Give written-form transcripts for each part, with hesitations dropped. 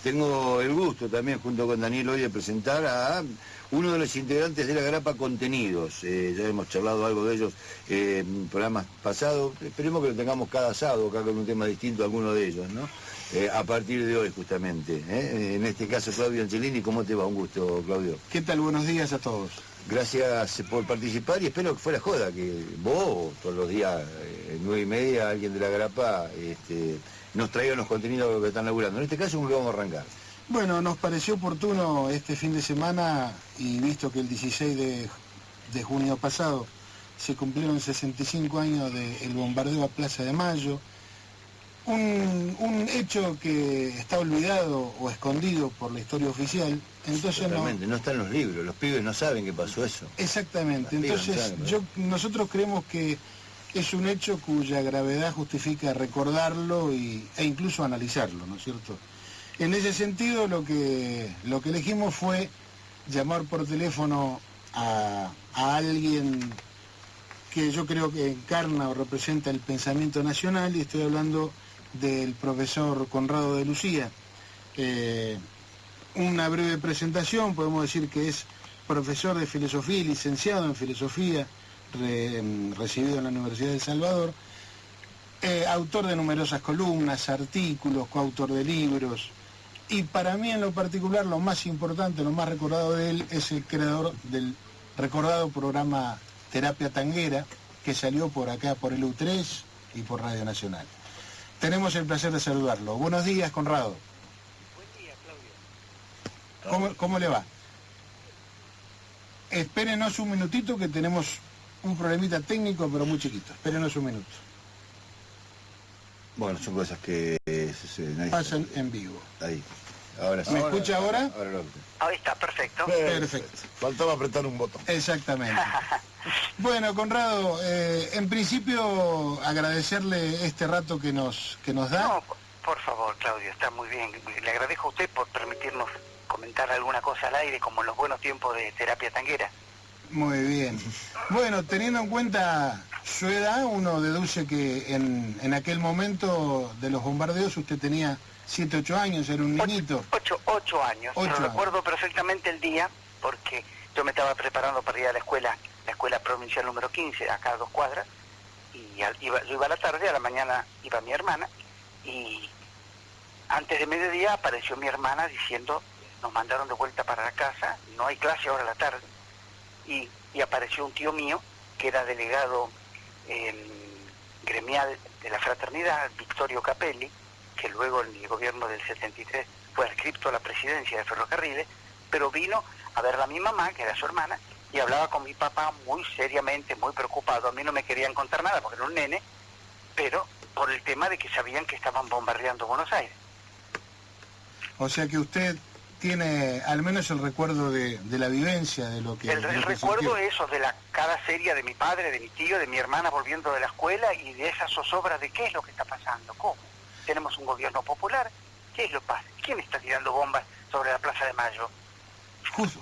Tengo el gusto también, junto con Daniel, hoy de presentar a uno de los integrantes de la Grapa Contenidos. Ya hemos charlado algo de ellos en programas pasados. Esperemos que lo tengamos cada sábado, acá con un tema distinto a alguno de ellos, ¿no? A partir de hoy, justamente. En este caso, Claudio Angelini. ¿Cómo te va? Un gusto, Claudio. ¿Qué tal? Buenos días a todos. Gracias por participar y espero que fuera joda, que vos todos los días, 9:30, alguien de la Grapa nos traiga los contenidos que están laburando. En este caso, ¿cómo lo vamos a arrancar? Bueno, nos pareció oportuno este fin de semana, y visto que el 16 de junio pasado se cumplieron 65 años del bombardeo a Plaza de Mayo, un hecho que está olvidado o escondido por la historia oficial. Entonces no está en los libros, los pibes no saben que pasó eso. Exactamente, entonces nosotros creemos que es un hecho cuya gravedad justifica recordarlo e incluso analizarlo, ¿no es cierto? En ese sentido, lo que elegimos fue llamar por teléfono a alguien que yo creo que encarna o representa el pensamiento nacional, y estoy hablando del profesor Conrado de Lucía. Una breve presentación: podemos decir que es profesor de filosofía y licenciado en filosofía, recibido en la Universidad de El Salvador, autor de numerosas columnas, artículos, coautor de libros, y para mí en lo particular lo más importante, lo más recordado de él, es el creador del recordado programa Terapia Tanguera, que salió por acá, por el U3 y por Radio Nacional. Tenemos el placer de saludarlo. Buenos días, Conrado. Buen día, Claudio. ¿Cómo le va? Espérenos un minutito, que tenemos un problemita técnico, pero muy chiquito. Espérenos un minuto. Bueno, son cosas que pasan en vivo. Ahí. Ahora sí. ¿Me escucha ahora? Ahí está, perfecto. Perfecto. Faltaba apretar un botón. Exactamente. Bueno, Conrado, en principio agradecerle este rato que nos da. No, por favor, Claudio, está muy bien. Le agradezco a usted por permitirnos comentar alguna cosa al aire, como en los buenos tiempos de Terapia Tanguera. Muy bien. Bueno, teniendo en cuenta su edad, uno deduce que en aquel momento de los bombardeos usted tenía 7, 8 años, era un niñito. 8 años. Pero recuerdo perfectamente el día, porque yo me estaba preparando para ir a la escuela provincial número 15, acá a 2 cuadras, y yo iba a la tarde, a la mañana iba mi hermana, y antes de mediodía apareció mi hermana diciendo: nos mandaron de vuelta para la casa, no hay clase ahora a la tarde. Y apareció un tío mío, que era delegado gremial de la fraternidad, Victorio Capelli, que luego en el gobierno del 73 fue adscripto a la presidencia de Ferrocarriles, pero vino a verla a mi mamá, que era su hermana, y hablaba con mi papá muy seriamente, muy preocupado. A mí no me querían contar nada porque era un nene, pero por el tema de que sabían que estaban bombardeando Buenos Aires. O sea que usted tiene al menos el recuerdo de la vivencia, de lo que... El recuerdo eso, de la cara seria de mi padre, de mi tío, de mi hermana volviendo de la escuela, y de esa zozobra de qué es lo que está pasando, cómo. Tenemos un gobierno popular, ¿qué es lo que pasa? ¿Quién está tirando bombas sobre la Plaza de Mayo?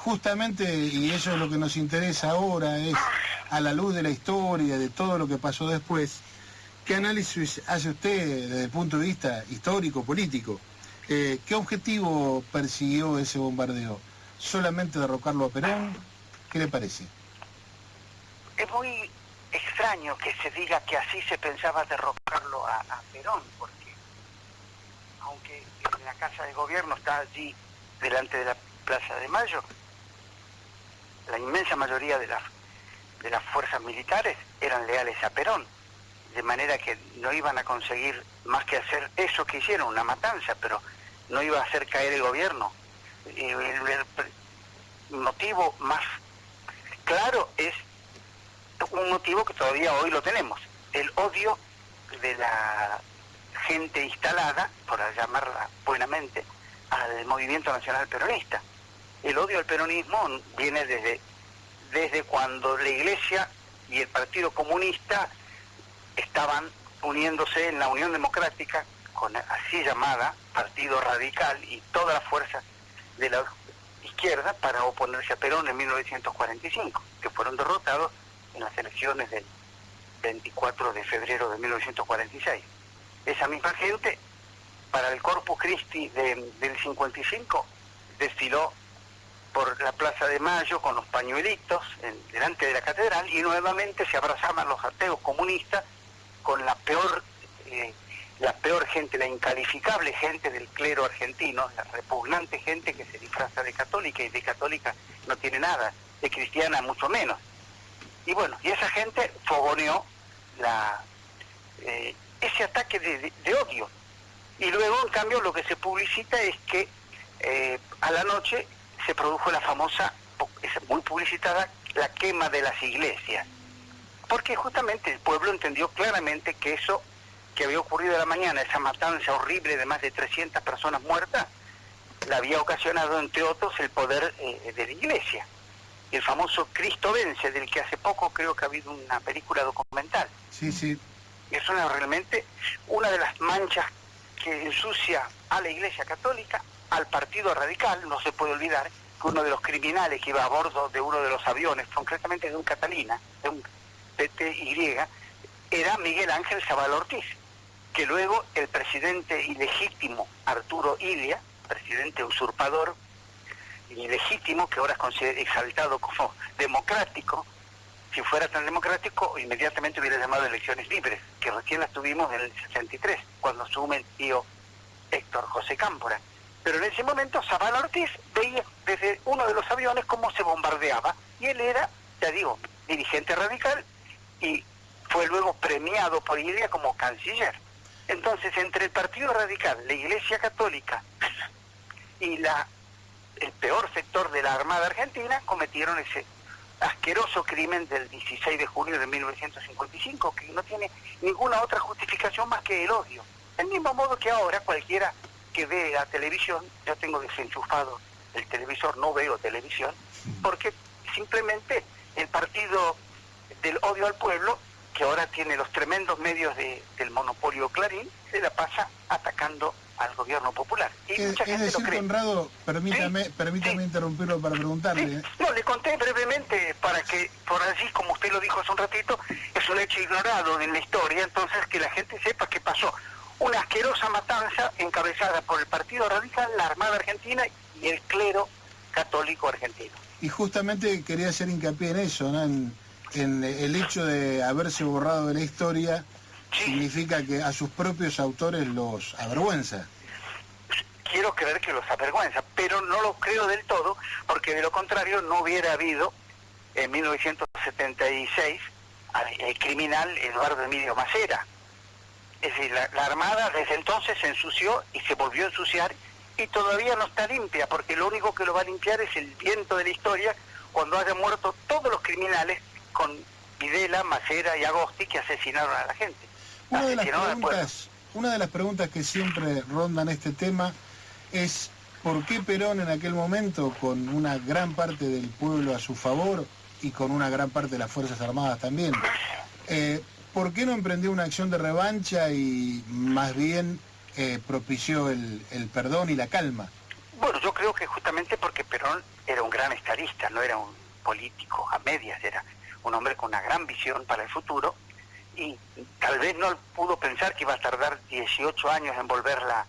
Justamente, y eso es lo que nos interesa ahora, es a la luz de la historia, de todo lo que pasó después, ¿qué análisis hace usted desde el punto de vista histórico, político? ¿Qué objetivo persiguió ese bombardeo? ¿Solamente derrocarlo a Perón? ¿Qué le parece? Es muy extraño que se diga que así se pensaba derrocarlo a Perón, porque aunque en la Casa de Gobierno está allí delante de la Plaza de Mayo, la inmensa mayoría de las fuerzas militares eran leales a Perón, de manera que no iban a conseguir más que hacer eso que hicieron, una matanza, pero no iba a hacer caer el gobierno. El motivo más claro es un motivo que todavía hoy lo tenemos: el odio de la gente instalada, por llamarla buenamente, al movimiento nacional peronista. El odio al peronismo viene desde cuando la Iglesia y el Partido Comunista estaban uniéndose en la Unión Democrática, con así llamada Partido Radical, y todas las fuerzas de la izquierda, para oponerse a Perón en 1945, que fueron derrotados en las elecciones del 24 de febrero de 1946. Esa misma gente para el Corpus Christi del 55, desfiló por la Plaza de Mayo con los pañuelitos delante de la catedral, y nuevamente se abrazaban los ateos comunistas con la peor gente, la incalificable gente del clero argentino, la repugnante gente que se disfraza de católica, y de católica no tiene nada, de cristiana mucho menos. Y bueno, y esa gente fogoneó ese ataque de odio. Y luego, en cambio, lo que se publicita es que a la noche se produjo la famosa, muy publicitada, la quema de las iglesias. Porque justamente el pueblo entendió claramente que eso que había ocurrido a la mañana, esa matanza horrible de más de 300 personas muertas, la había ocasionado, entre otros, el poder de la iglesia. El famoso Cristo vence, del que hace poco creo que ha habido una película documental. Sí, sí. Es realmente una de las manchas que ensucia a la Iglesia Católica, al Partido Radical. No se puede olvidar que uno de los criminales que iba a bordo de uno de los aviones, concretamente de un Catalina, de un PTY, era Miguel Ángel Zabal Ortiz, que luego el presidente ilegítimo Arturo Illia, presidente usurpador ilegítimo, que ahora es exaltado como democrático, si fuera tan democrático, inmediatamente hubiera llamado elecciones libres, que recién las tuvimos en el 63, cuando asume el tío Héctor José Cámpora. Pero en ese momento Zabal Ortiz veía desde uno de los aviones cómo se bombardeaba, y él era, ya digo, dirigente radical, y fue luego premiado por Illia como canciller. Entonces, entre el Partido Radical, la Iglesia Católica y el peor sector de la Armada Argentina, cometieron ese asqueroso crimen del 16 de junio de 1955, que no tiene ninguna otra justificación más que el odio. Del mismo modo que ahora cualquiera que ve la televisión, yo tengo desenchufado el televisor, no veo televisión, porque simplemente el partido del odio al pueblo, que ahora tiene los tremendos medios del monopolio Clarín, se la pasa atacando al gobierno popular. Y mucha gente lo cree. Conrado, permítame interrumpirlo para preguntarle. Sí. No, le conté brevemente para que, por allí, como usted lo dijo hace un ratito, es un hecho ignorado en la historia, entonces que la gente sepa qué pasó. Una asquerosa matanza encabezada por el Partido Radical, la Armada Argentina y el clero católico argentino. Y justamente quería hacer hincapié en eso, ¿no? En el hecho de haberse borrado de la historia, sí, significa que a sus propios autores los avergüenza. Quiero creer que los avergüenza, pero no lo creo del todo, porque de lo contrario no hubiera habido en 1976 al criminal Eduardo Emilio Macera. Es decir, la Armada desde entonces se ensució y se volvió a ensuciar, y todavía no está limpia, porque lo único que lo va a limpiar es el viento de la historia cuando hayan muerto todos los criminales con Videla, Macera y Agosti, que asesinaron a la gente. Una de las preguntas que siempre rondan este tema es ¿por qué Perón en aquel momento, con una gran parte del pueblo a su favor y con una gran parte de las Fuerzas Armadas también, ¿por qué no emprendió una acción de revancha y más bien propició el perdón y la calma? Bueno, yo creo que justamente porque Perón era un gran estadista, no era un político a medias, era un hombre con una gran visión para el futuro, y tal vez no pudo pensar que iba a tardar 18 años en volver la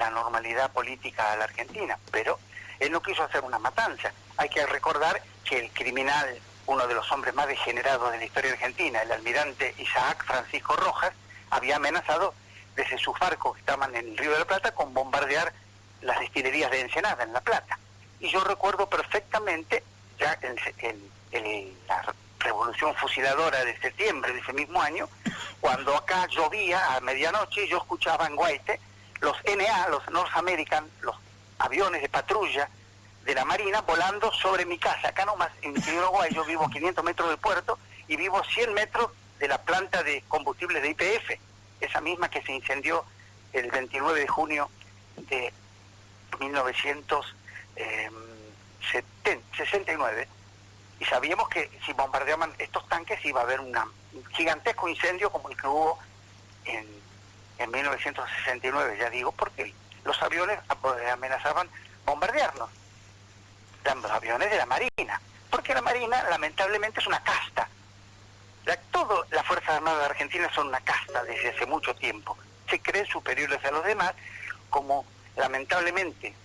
normalidad política a la Argentina, pero él no quiso hacer una matanza. Hay que recordar que el criminal, uno de los hombres más degenerados de la historia argentina, el almirante Isaac Francisco Rojas, había amenazado desde sus barcos que estaban en el Río de la Plata con bombardear las destilerías de Ensenada, en La Plata. Y yo recuerdo perfectamente, ya en la revolución fusiladora de septiembre de ese mismo año, cuando acá llovía a medianoche, yo escuchaba en Guaite los NA, los North American, los aviones de patrulla de la Marina volando sobre mi casa. Acá nomás, en Uruguay, yo vivo a 500 metros del puerto y vivo a 100 metros de la planta de combustibles de YPF, esa misma que se incendió el 29 de junio de 1969. Y sabíamos que si bombardeaban estos tanques iba a haber un gigantesco incendio como el que hubo en 1969, ya digo, porque los aviones amenazaban bombardearnos. Los aviones de la Marina, porque la Marina lamentablemente es una casta. Todas las Fuerzas Armadas de Argentina son una casta desde hace mucho tiempo. Se creen superiores a los demás, como lamentablemente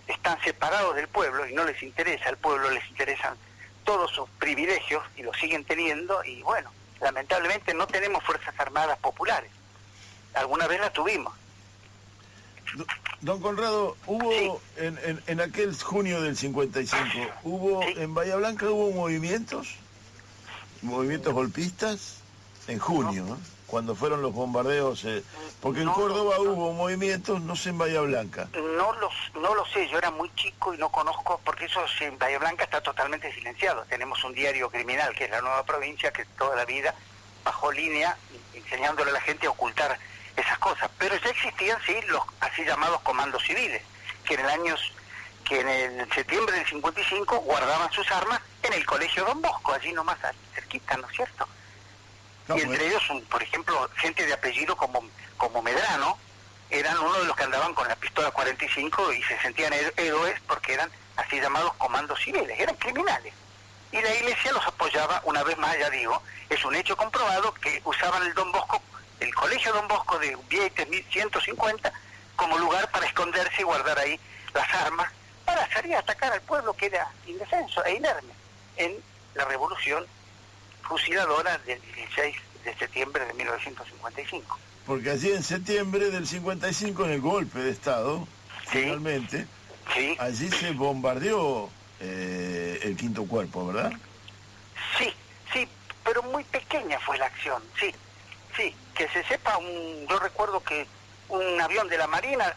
están separados del pueblo y no les interesa, al pueblo les interesan todos sus privilegios y los siguen teniendo, y bueno, lamentablemente no tenemos Fuerzas Armadas populares. Alguna vez la tuvimos. Don Conrado, hubo Sí. en aquel junio del 55, hubo Sí. en Bahía Blanca hubo movimientos golpistas en junio, ¿no? Cuando fueron los bombardeos, porque en No, Córdoba no. hubo movimientos, no sé en Bahía Blanca. No lo sé, yo era muy chico y no conozco, porque eso en Bahía Blanca está totalmente silenciado. Tenemos un diario criminal, que es La Nueva Provincia, que toda la vida bajó línea enseñándole a la gente a ocultar esas cosas. Pero ya existían, sí, los así llamados comandos civiles, que en el septiembre del 55 guardaban sus armas en el Colegio Don Bosco, allí nomás cerquita, ¿no es cierto? No, Y entre ellos, por ejemplo, gente de apellido como Medrano, eran uno de los que andaban con la pistola 45 y se sentían héroes porque eran así llamados comandos civiles, eran criminales. Y la Iglesia los apoyaba, una vez más, ya digo, es un hecho comprobado que usaban el Don Bosco, el Colegio Don Bosco de Vieites 1150, como lugar para esconderse y guardar ahí las armas para salir a atacar al pueblo que era indefenso e inerme en la revolución fusiladora del 16 de septiembre de 1955. Porque allí en septiembre del 55, en el golpe de Estado, Sí. finalmente, Sí, allí se bombardeó el Quinto Cuerpo, ¿verdad? sí, pero muy pequeña fue la acción, sí, que se sepa, yo recuerdo que un avión de la Marina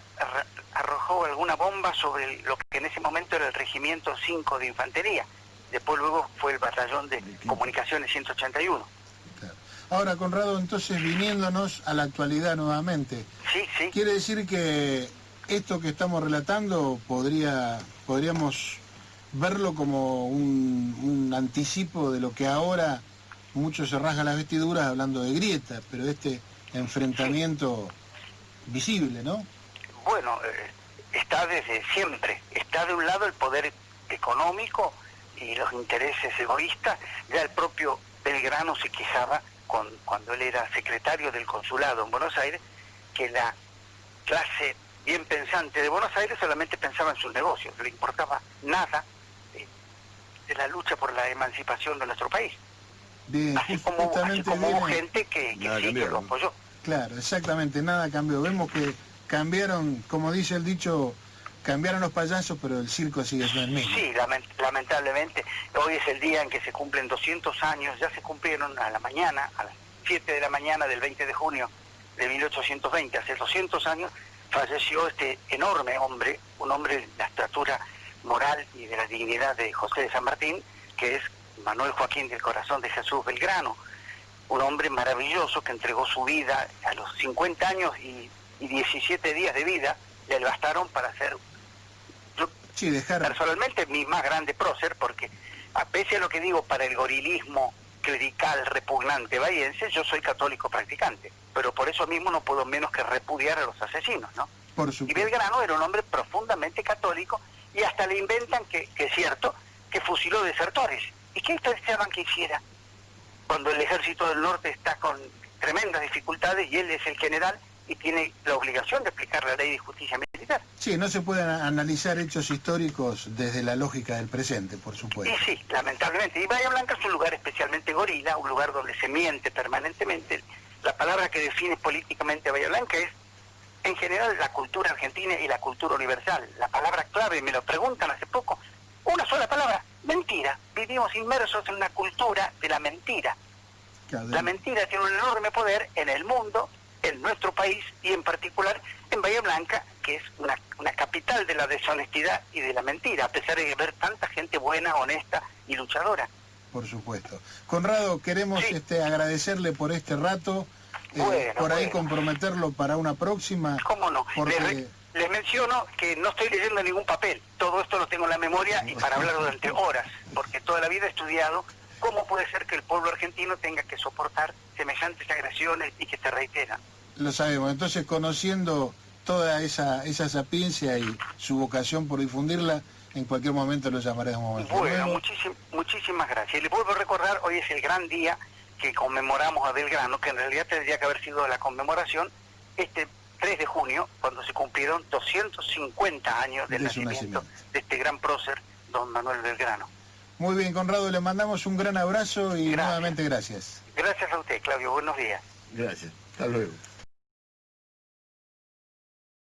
arrojó alguna bomba sobre lo que en ese momento era el Regimiento 5 de Infantería, después luego fue el Batallón de Comunicaciones 181. Claro. Ahora, Conrado, entonces viniéndonos a la actualidad nuevamente, Sí, quiere decir que esto que estamos relatando podríamos verlo como un anticipo de lo que ahora muchos se rasgan las vestiduras hablando de grieta, pero este enfrentamiento visible, ¿no? Bueno, está desde siempre. Está de un lado el poder económico y los intereses egoístas. Ya el propio Belgrano se quejaba cuando él era secretario del consulado en Buenos Aires, que la clase bien pensante de Buenos Aires solamente pensaba en sus negocios, no le importaba nada de la lucha por la emancipación de nuestro país. Bien, Así como hubo viene- gente que Nada sí, que cambió, lo ¿no? apoyó. Claro, exactamente, nada cambió. Vemos que cambiaron, como dice el dicho, cambiaron los payasos, pero el circo sigue siendo el mismo. Sí, lamentablemente, hoy es el día en que se cumplen 200 años, ya se cumplieron a las 7 de la mañana del 20 de junio de 1820, hace 200 años, falleció este enorme hombre, un hombre de la estatura moral y de la dignidad de José de San Martín, que es Manuel Joaquín del Corazón de Jesús Belgrano, un hombre maravilloso que entregó su vida a los 50 años y 17 días de vida, le bastaron para ser, yo Sí, dejar... personalmente, mi más grande prócer, porque a pese a lo que digo para el gorilismo clerical repugnante bahiense, yo soy católico practicante, pero por eso mismo no puedo menos que repudiar a los asesinos, ¿no? Por Y supuesto. Belgrano era un hombre profundamente católico y hasta le inventan que es cierto, que fusiló desertores. ¿Y qué pensaban que hiciera? Cuando el ejército del norte está con tremendas dificultades y él es el general y tiene la obligación de aplicar la ley de justicia militar. Sí, no se pueden analizar hechos históricos desde la lógica del presente, por Y supuesto. sí, lamentablemente. Y Bahía Blanca es un lugar especialmente gorila, un lugar donde se miente permanentemente. La palabra que define políticamente a Bahía Blanca es, en general, la cultura argentina y la cultura universal. La palabra clave, me lo preguntan hace poco, una sola palabra, mentira. Vivimos inmersos en una cultura de la mentira. Claro, La mentira tiene un enorme poder en el mundo, en nuestro país y en particular en Bahía Blanca, que es una capital de la deshonestidad y de la mentira, a pesar de ver tanta gente buena, honesta y luchadora. por supuesto. Conrado, queremos Sí. agradecerle por este rato, Bueno, por ahí bueno. comprometerlo para una próxima. ¿Cómo no? Porque... Les menciono que no estoy leyendo ningún papel, todo esto lo tengo en la memoria y para hablar durante horas, porque toda la vida he estudiado cómo puede ser que el pueblo argentino tenga que soportar semejantes agresiones y que se reiteran. Lo sabemos. Entonces, conociendo toda esa sapiencia y su vocación por difundirla, en cualquier momento lo llamaremos. Bueno, muchísimas gracias. Y les vuelvo a recordar, hoy es el gran día que conmemoramos a Belgrano, que en realidad tendría que haber sido la conmemoración este 3 de junio, cuando se cumplieron 250 años del De su nacimiento nacimiento. de este gran prócer, don Manuel Belgrano. Muy bien, Conrado, le mandamos un gran abrazo y Gracias. nuevamente gracias. Gracias a usted, Claudio. Buenos días. Gracias. Hasta luego.